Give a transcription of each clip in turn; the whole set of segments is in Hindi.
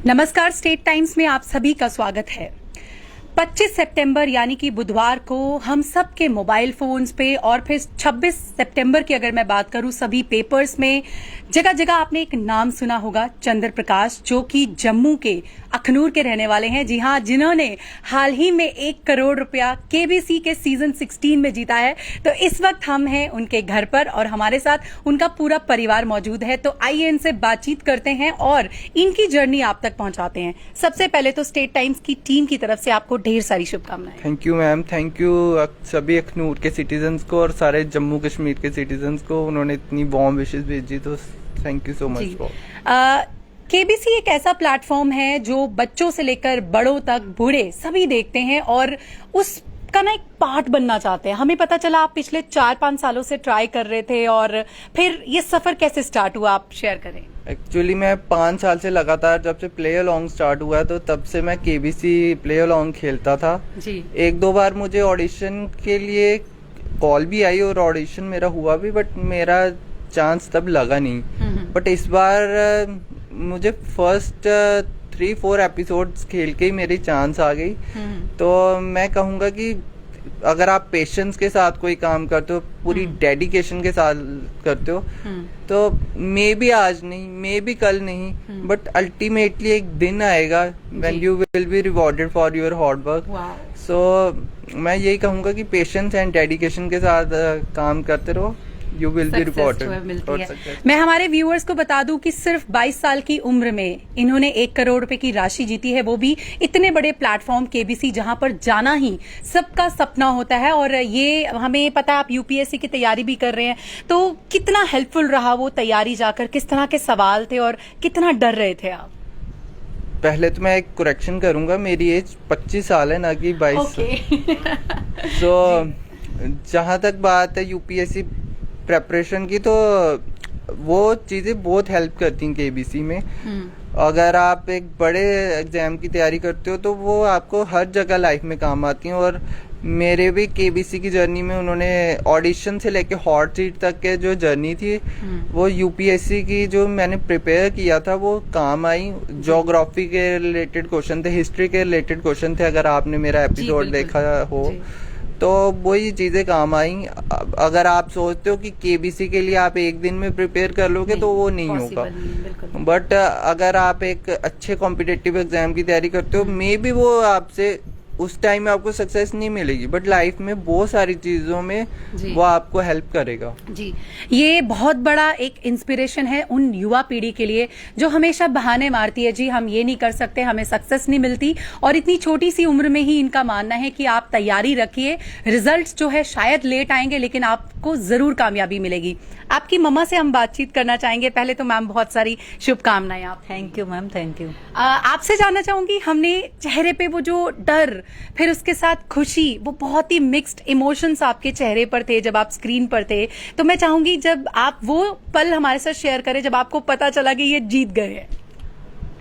नमस्कार, स्टेट टाइम्स में आप सभी का स्वागत है। 25 सितंबर यानी कि बुधवार को हम सब के मोबाइल फोन्स पे और फिर 26 सितंबर की अगर मैं बात करूं सभी पेपर्स में जगह जगह आपने एक नाम सुना होगा, चंद्र प्रकाश, जो कि जम्मू के अखनूर के रहने वाले हैं। जी हां, जिन्होंने हाल ही में 1 करोड़ रुपया केबीसी के सीजन 16 में जीता है। तो इस वक्त हम हैं उनके घर पर और हमारे साथ उनका पूरा परिवार मौजूद है। तो आइए इनसे बातचीत करते हैं और इनकी जर्नी आप तक पहुंचाते हैं। सबसे पहले तो स्टेट टाइम्स की टीम की तरफ से आपको ढेर सारी शुभकामनाएं। Thank you ma'am, thank you सभी अखनूर के सिटीजन्स को और सारे जम्मू कश्मीर के सिटीजन्स को। उन्होंने इतनी वार्म विशेस भेजी, तो thank you so much for. KBC एक ऐसा प्लेटफॉर्म है जो बच्चों से लेकर बड़ों तक बूढ़े सभी देखते हैं और उसका ना एक पार्ट बनना चाहते हैं। हमें पता चला आप पिछले 4-5 सालों से ट्राई कर रहे थे और फिर ये सफर कैसे स्टार्ट हुआ, आप शेयर करें। एक्चुअली मैं 5 साल से लगातार, जब से प्ले अलोंग स्टार्ट हुआ है तो तब से मैं केबीसी प्ले अलोंग खेलता था जी। 1-2 बार मुझे ऑडिशन के लिए कॉल भी आई और ऑडिशन मेरा हुआ भी, बट मेरा चांस तब लगा नहीं। बट इस बार मुझे फर्स्ट 3-4 एपिसोड्स खेल के ही मेरी चांस आ गई। तो मैं कहूँगा कि अगर आप पेशेंस के साथ कोई काम करते हो, पूरी डेडिकेशन के साथ करते हो, तो मे बी आज नहीं, मे बी कल नहीं, बट अल्टीमेटली एक दिन आएगा when you will be rewarded for your hard work. So मैं यही कहूँगा कि पेशेंस एंड डेडिकेशन के साथ काम करते रहो, यू विल बी रिवॉर्डेड। मैं हमारे व्यूअर्स को बता दूं कि सिर्फ 22 साल की उम्र में इन्होंने 1 करोड़ रुपए की राशि जीती है, वो भी इतने बड़े प्लेटफॉर्म केबीसी, जहां पर जाना ही सबका सपना होता है। और ये हमें पता है आप यूपीएससी की तैयारी भी कर रहे हैं, तो कितना हेल्पफुल रहा वो तैयारी जाकर, किस तरह के सवाल थे और कितना डर रहे थे आप? पहले तो मैं एक करेक्शन करूंगा, मेरी एज 25 साल है, ना कि 22। सो जहां तक बात है यूपीएससी प्रेपरेशन की, तो वो चीज़ें बहुत हेल्प करती हैं केबीसी में। अगर आप एक बड़े एग्जाम की तैयारी करते हो तो वो आपको हर जगह लाइफ में काम आती हैं। और मेरे भी केबीसी की जर्नी में उन्होंने ऑडिशन से लेके हॉट सीट तक के जो जर्नी थी, वो यूपीएससी की जो मैंने प्रिपेयर किया था वो काम आई। ज्योग्राफी के रिलेटेड क्वेश्चन थे, हिस्ट्री के रिलेटेड क्वेश्चन थे, अगर आपने मेरा एपिसोड देखा हो तो वही चीजें काम आई। अगर आप सोचते हो कि केबीसी के लिए आप एक दिन में प्रिपेयर कर लोगे तो वो नहीं होगा। बट अगर आप एक अच्छे कॉम्पिटिटिव एग्जाम की तैयारी करते हो, मे बी वो आपसे उस टाइम में आपको सक्सेस नहीं मिलेगी, बट लाइफ में बहुत सारी चीजों में वो आपको हेल्प करेगा। जी, ये बहुत बड़ा एक इंस्पिरेशन है उन युवा पीढ़ी के लिए जो हमेशा बहाने मारती है, जी हम ये नहीं कर सकते, हमें सक्सेस नहीं मिलती। और इतनी छोटी सी उम्र में ही इनका मानना है कि आप तैयारी रखिए, रिजल्ट्स जो है शायद लेट आएंगे लेकिन आपको जरूर कामयाबी मिलेगी। आपकी मम्मा से हम बातचीत करना चाहेंगे। पहले तो मैम बहुत सारी शुभकामनाएं आप। Thank you ma'am, thank you. आपसे जानना चाहूंगी, हमने चेहरे पे वो जो डर, फिर उसके साथ खुशी, वो बहुत ही मिक्स्ड इमोशंस आपके चेहरे पर थे जब आप स्क्रीन पर थे। तो मैं चाहूंगी जब आप वो पल हमारे साथ शेयर करें जब आपको पता चला कि ये जीत गए हैं।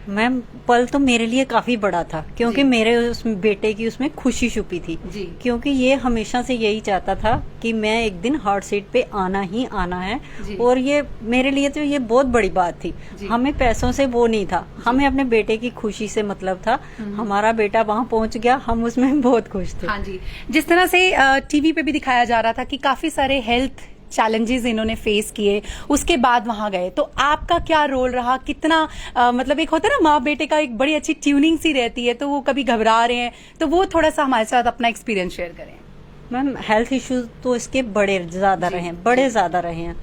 मैम पल तो मेरे लिए काफी बड़ा था, क्योंकि मेरे उस बेटे की उसमें खुशी छुपी थी जी। क्योंकि ये हमेशा से यही चाहता था कि मैं एक दिन हॉट सीट पे आना ही आना है। और ये मेरे लिए तो ये बहुत बड़ी बात थी। हमें पैसों से वो नहीं था, हमें अपने बेटे की खुशी से मतलब था। हमारा बेटा वहां पहुंच गया, हम उसमें बहुत खुश थे। हाँ जी, जिस तरह से टीवी पे भी दिखाया जा रहा था कि काफी सारे हेल्थ चैलेंजेस इन्होंने फेस किए, उसके बाद वहां गए, तो आपका क्या रोल रहा? कितना मतलब एक होता है ना, माँ बेटे का एक बड़ी अच्छी ट्यूनिंग सी रहती है, तो वो कभी घबरा रहे हैं, तो वो थोड़ा सा हमारे साथ अपना एक्सपीरियंस शेयर करें। मैम हेल्थ इश्यूज तो इसके बड़े ज्यादा रहे हैं, बड़े ज्यादा रहे हैं।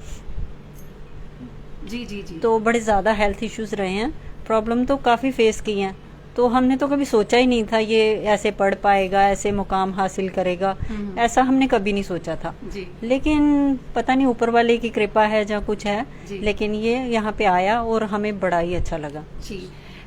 जी जी जी। तो बड़े ज्यादा हेल्थ इश्यूज रहे हैं, प्रॉब्लम तो काफी फेस की हैं। तो हमने तो कभी सोचा ही नहीं था ये ऐसे पढ़ पाएगा, ऐसे मुकाम हासिल करेगा, ऐसा हमने कभी नहीं सोचा था जी। लेकिन पता नहीं ऊपर वाले की कृपा है या कुछ है, लेकिन ये यहाँ पे आया और हमें बड़ा ही अच्छा लगा जी।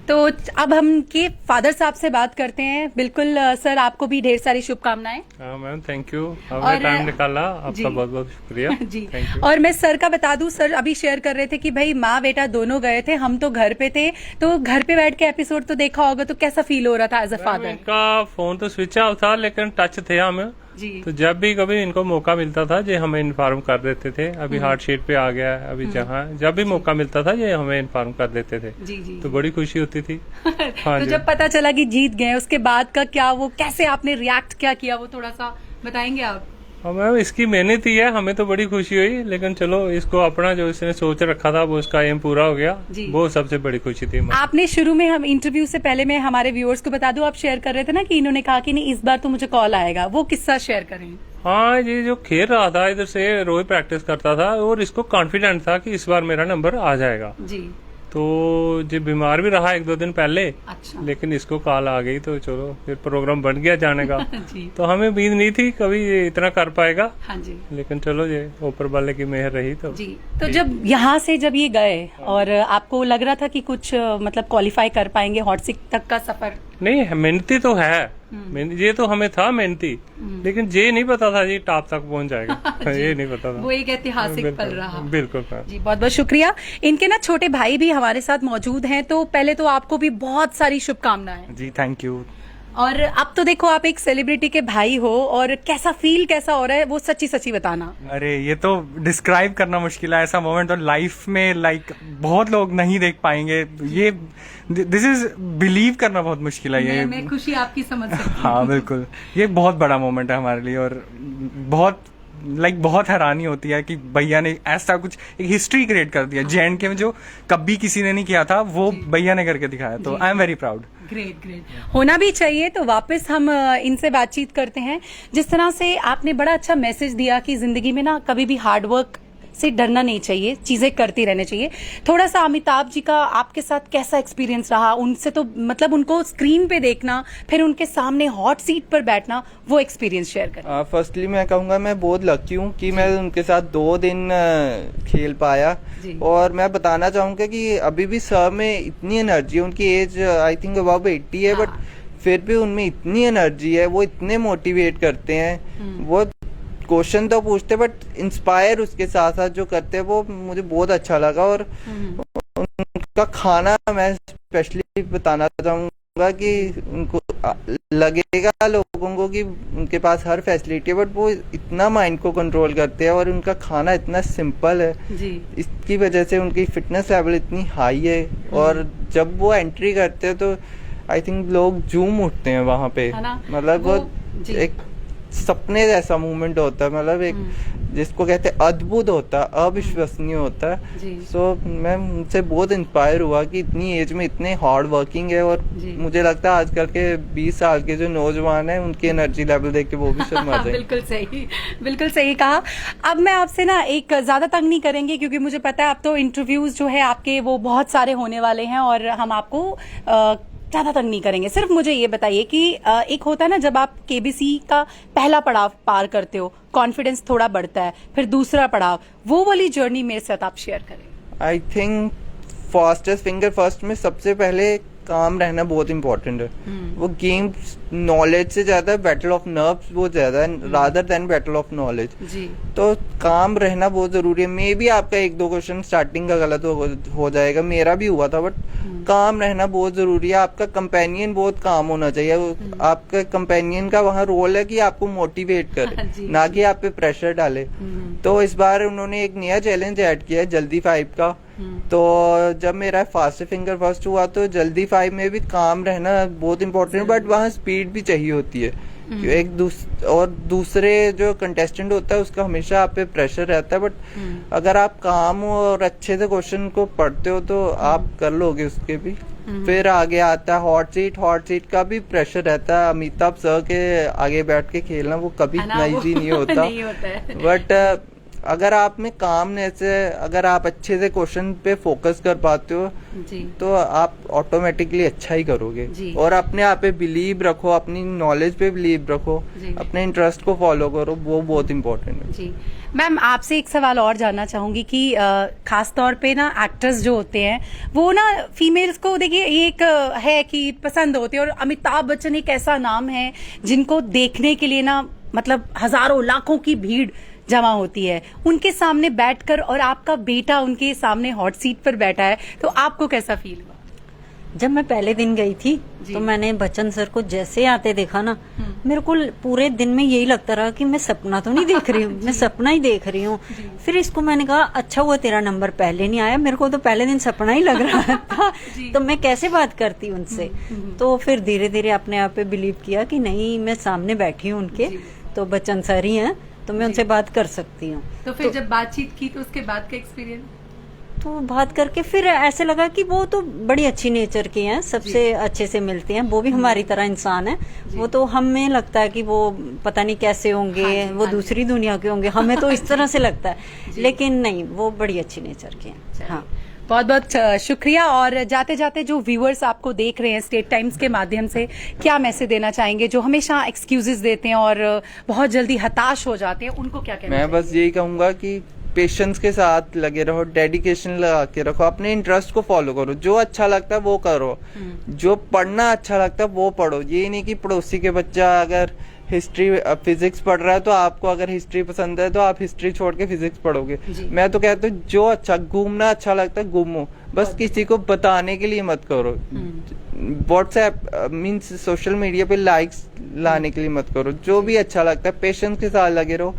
तो अब हम के फादर साहब से बात करते हैं। बिल्कुल सर, आपको भी ढेर सारी शुभकामनाएं। मैम थैंक यू, आपने टाइम निकाला, आपका बहुत बहुत शुक्रिया जी। और मैं सर का बता दूं, सर अभी शेयर कर रहे थे कि भाई माँ बेटा दोनों गए थे, हम तो घर पे थे, तो घर पे बैठ के एपिसोड तो देखा होगा, तो कैसा फील हो रहा था एज अ फादर? इनका फोन तो स्विच ऑफ था लेकिन टच थे हम, जी। तो जब भी कभी इनको मौका मिलता था ये हमें इन्फॉर्म कर देते थे, अभी हार्ट शीट पे आ गया है, अभी जहाँ जब भी मौका मिलता था ये हमें इन्फॉर्म कर देते थे। जी जी तो बड़ी खुशी होती थी। हाँ तो जी। जब पता चला कि जीत गए उसके बाद का क्या, वो कैसे आपने रिएक्ट क्या किया, वो थोड़ा सा बताएंगे आप? हाँ मैम, इसकी मेहनत ही है, हमें तो बड़ी खुशी हुई, लेकिन चलो इसको अपना जो इसने सोच रखा था वो उसका एम पूरा हो गया, जी। वो सबसे बड़ी खुशी थी हमारी। आपने शुरू में, हम इंटरव्यू से पहले मैं हमारे व्यूअर्स को बता दूं, आप शेयर कर रहे थे ना कि इन्होंने कहा कि नहीं इस बार तो मुझे कॉल आएगा, वो किस्सा शेयर करें। हाँ, ये जो खेल रहा था इधर से रोज प्रैक्टिस करता था और इसको कॉन्फिडेंट था कि इस बार मेरा नंबर आ जाएगा। जी। तो ये बीमार भी रहा 1-2 दिन पहले, अच्छा। लेकिन इसको कॉल आ गई तो चलो फिर प्रोग्राम बन गया जाने का। जी। तो हमें उम्मीद नहीं थी कभी ये इतना कर पाएगा, हाँ जी। लेकिन चलो ये ऊपर वाले की मेहर रही तो। जी। तो जब यहाँ से जब ये गए और आपको लग रहा था कि कुछ मतलब क्वालिफाई कर पाएंगे, हॉट सीट तक का सफर? नहीं, मेहनती तो है, ये तो हमें था मेहनती, लेकिन ये नहीं पता था ये टॉप तक पहुंच जाएगा। ये नहीं पता था। वो एक ऐतिहासिक पल रहा। बिल्कुल मैम। जी, बहुत बहुत शुक्रिया। इनके ना छोटे भाई भी हमारे साथ मौजूद हैं, तो पहले तो आपको भी बहुत सारी शुभकामनाएं। जी थैंक यू। और अब तो देखो आप एक सेलिब्रिटी के भाई हो, और कैसा फील कैसा हो रहा है वो सच्ची सच्ची बताना। अरे ये तो डिस्क्राइब करना मुश्किल है, ऐसा मोमेंट तो लाइफ में लाइक बहुत लोग नहीं देख पाएंगे। ये दिस इज बिलीव करना बहुत मुश्किल है। ये मैं खुशी आपकी समझ सकती हूँ। हाँ बिल्कुल, ये बहुत बड़ा मोमेंट है हमारे लिए, और बहुत बहुत हैरानी होती है कि भैया ने ऐसा कुछ एक हिस्ट्री क्रिएट कर दिया J&K में, जो कभी किसी ने नहीं किया था, वो भैया ने करके दिखाया। तो I am very proud. Great great, होना भी चाहिए। तो वापस हम इनसे बातचीत करते हैं। जिस तरह से आपने बड़ा अच्छा मैसेज दिया कि जिंदगी में ना कभी भी हार्डवर्क से डरना नहीं चाहिए, चीजें करती रहनी चाहिए। थोड़ा सा अमिताभ जी का आपके साथ कैसा एक्सपीरियंस रहा? उनसे तो मतलब उनको स्क्रीन पे देखना, फिर उनके सामने हॉट सीट पर बैठना, वो एक्सपीरियंस शेयर करें। फर्स्टली मैं कहूँगा मैं बहुत लकी हूँ कि मैं उनके साथ 2 दिन खेल पाया। और मैं बताना चाहूँगा कि अभी भी सर में इतनी एनर्जी है, उनकी एज आई थिंक अबाउट 80 है, बट फिर भी उनमें इतनी एनर्जी है, वो इतने मोटिवेट करते हैं। वो क्वेश्चन तो पूछते बट इंस्पायर उसके साथ साथ जो करते हैं वो मुझे बहुत अच्छा लगा। और उनका खाना मैं स्पेशली बताना चाहूँगा कि उनको लगेगा लोगों को कि उनके पास हर फैसिलिटी है, बट वो इतना माइंड को कंट्रोल करते हैं और उनका खाना इतना सिंपल है जी। इसकी वजह से उनकी फिटनेस लेवल इतनी हाई है। और जब वो एंट्री करते हैं तो आई थिंक लोग झूम उठते हैं वहाँ पे, मतलब वो एक सपने जैसा मूवमेंट होता है, मतलब एक जिसको कहते हैं अद्भुत होता है, अविश्वसनीय होता है। सो मैं उनसे बहुत इंस्पायर हुआ कि इतनी एज में इतने हार्ड वर्किंग है। और मुझे लगता है आजकल के 20 साल के जो नौजवान हैं उनकी एनर्जी लेवल देख के वो भी शर्मा जाएंगे। बिल्कुल सही कहा। अब मैं आपसे ना एक ज्यादा तंग नहीं करेंगे, क्योंकि मुझे पता है अब तो इंटरव्यूज जो है आपके वो बहुत सारे होने वाले हैं और हम आपको ज्यादा तंग नहीं करेंगे। सिर्फ मुझे ये बताइए कि एक होता है ना जब आप KBC का पहला पड़ाव पार करते हो, कॉन्फिडेंस थोड़ा बढ़ता है, फिर दूसरा पड़ाव, वो वाली जर्नी मेरे साथ आप शेयर करें। I think fastest finger first में सबसे पहले काम रहना बहुत इम्पोर्टेंट है। वो गेम नॉलेज से ज्यादा बैटल ऑफ नर्व्स वो ज्यादा है rather than battle of knowledge. तो काम रहना बहुत जरूरी है। मे बी आपका 1-2 क्वेश्चन स्टार्टिंग का गलत हो जाएगा, मेरा भी हुआ था, बट काम रहना बहुत जरूरी है। आपका कंपेनियन बहुत काम होना चाहिए। आपका कंपेनियन का वहाँ रोल है कि आपको मोटिवेट करे, ना कि आप पे प्रेशर डाले। तो इस बार उन्होंने एक नया चैलेंज ऐड किया है, जल्दी 5 का। तो जब मेरा फास्ट फिंगर फर्स्ट हुआ तो जल्दी 5 में भी काम रहना बहुत इम्पोर्टेंट है, बट वहाँ स्पीड भी चाहिए होती है। और दूसरे जो कंटेस्टेंट होता है उसका हमेशा आप पे प्रेशर रहता है, बट अगर आप काम और अच्छे से क्वेश्चन को पढ़ते हो तो आप कर लोगे उसके भी। फिर आगे आता है हॉट सीट का भी प्रेशर रहता है। अमिताभ सर के आगे बैठ के खेलना वो कभी इतना ईजी नहीं होता, बट अगर आप में कामनेस है, अगर आप अच्छे से क्वेश्चन पे फोकस कर पाते हो तो आप ऑटोमेटिकली अच्छा ही करोगे। और अपने आप पे बिलीव रखो, अपनी नॉलेज पे बिलीव रखो, अपने इंटरेस्ट को फॉलो करो, वो बहुत इम्पोर्टेंट है। जी मैम, आपसे एक सवाल और जानना चाहूंगी कि खास तौर पे ना एक्टर्स जो होते हैं वो ना फीमेल्स को, देखिए ये एक है कि पसंद होते हैं, और अमिताभ बच्चन एक ऐसा नाम है जिनको देखने के लिए ना मतलब हजारों लाखों की भीड़ जमा होती है। उनके सामने बैठकर और आपका बेटा उनके सामने हॉट सीट पर बैठा है, तो आपको कैसा फील हुआ? जब मैं पहले दिन गई थी तो मैंने बच्चन सर को जैसे आते देखा ना, मेरे को पूरे दिन में यही लगता रहा कि मैं सपना तो नहीं देख रही हूँ, मैं सपना ही देख रही हूँ। फिर इसको मैंने कहा अच्छा हुआ तेरा नंबर पहले नहीं आया, मेरे को तो पहले दिन सपना ही लग रहा था तो मैं कैसे बात करती उनसे। तो फिर धीरे धीरे अपने आप पे बिलीव किया कि नहीं, मैं सामने बैठी हूँ उनके, तो बच्चन सर ही हैं तो मैं उनसे बात कर सकती हूँ। तो फिर जब बातचीत की तो उसके बाद का एक्सपीरियंस? तो बात करके फिर ऐसे लगा कि वो तो बड़ी अच्छी नेचर के हैं, सबसे अच्छे से मिलते हैं, वो भी हमारी तरह इंसान है। वो तो हमें लगता है कि वो पता नहीं कैसे होंगे, वो दूसरी दुनिया के होंगे, हमें तो इस तरह से लगता है, लेकिन नहीं, वो बड़ी अच्छी नेचर के हैं। हाँ, बहुत बहुत शुक्रिया। और जाते जाते जो व्यूअर्स आपको देख रहे हैं स्टेट टाइम्स के माध्यम से, क्या मैसेज देना चाहेंगे जो हमेशा एक्सक्यूजेस देते हैं और बहुत जल्दी हताश हो जाते हैं, उनको क्या कहना मैं बस यही कहूंगा कि पेशेंस के साथ लगे रहो, डेडिकेशन लगा के रखो, अपने इंटरेस्ट को फॉलो करो, जो अच्छा लगता है वो करो, जो पढ़ना अच्छा लगता है वो पढ़ो। ये नहीं कि पड़ोसी के बच्चा अगर हिस्ट्री फिजिक्स पढ़ रहा है तो आपको अगर हिस्ट्री पसंद है तो आप हिस्ट्री छोड़ के फिजिक्स पढ़ोगे। मैं तो कहता हूँ जो अच्छा, घूमना अच्छा लगता है घूमो, बस किसी को बताने के लिए मत करो। व्हाट्सएप मीन्स सोशल मीडिया पे लाइक्स लाने के लिए मत करो, जो भी अच्छा लगता है पेशेंस के साथ लगे रहो।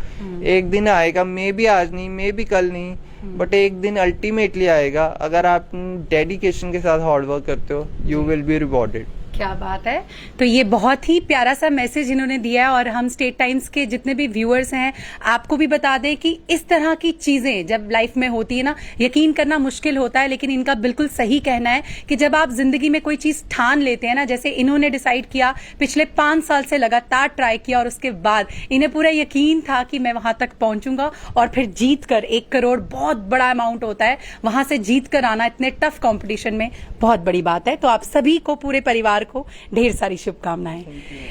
एक दिन आएगा, मे बी आज नहीं, मे बी कल नहीं, बट एक दिन अल्टीमेटली आएगा। अगर आप डेडिकेशन के साथ हार्ड वर्क करते हो, यू विल बी रिवॉर्डेड। क्या बात है। तो ये बहुत ही प्यारा सा मैसेज इन्होंने दिया है और हम स्टेट टाइम्स के जितने भी व्यूअर्स हैं आपको भी बता दें कि इस तरह की चीजें जब लाइफ में होती है ना, यकीन करना मुश्किल होता है, लेकिन इनका बिल्कुल सही कहना है कि जब आप जिंदगी में कोई चीज ठान लेते हैं ना, जैसे इन्होंने डिसाइड किया, पिछले 5 साल से लगातार ट्राई किया और उसके बाद इन्हें पूरा यकीन था कि मैं वहां तक पहुंचूंगा और फिर जीत कर 1 करोड़ बहुत बड़ा अमाउंट होता है, वहां से जीत कर आना इतने टफ कॉम्पिटिशन में बहुत बड़ी बात है। तो आप सभी को, पूरे परिवार को ढेर सारी शुभकामनाएं।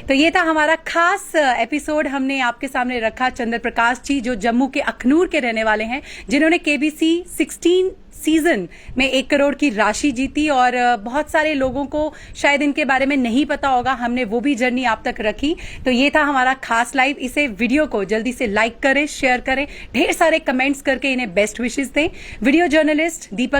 तो ये था हमारा खास एपिसोड, हमने आपके सामने रखा चंद्र प्रकाश जी, जो जम्मू के अखनूर के रहने वाले हैं, जिन्होंने केबीसी 16 सीजन में 1 करोड़ की राशि जीती। और बहुत सारे लोगों को शायद इनके बारे में नहीं पता होगा, हमने वो भी जर्नी आप तक रखी। तो ये था हमारा खास लाइव। इसे वीडियो को जल्दी से लाइक करें, शेयर करें, ढेर सारे कमेंट्स करके इन्हें बेस्ट विशेस दें। वीडियो जर्नलिस्ट दीपक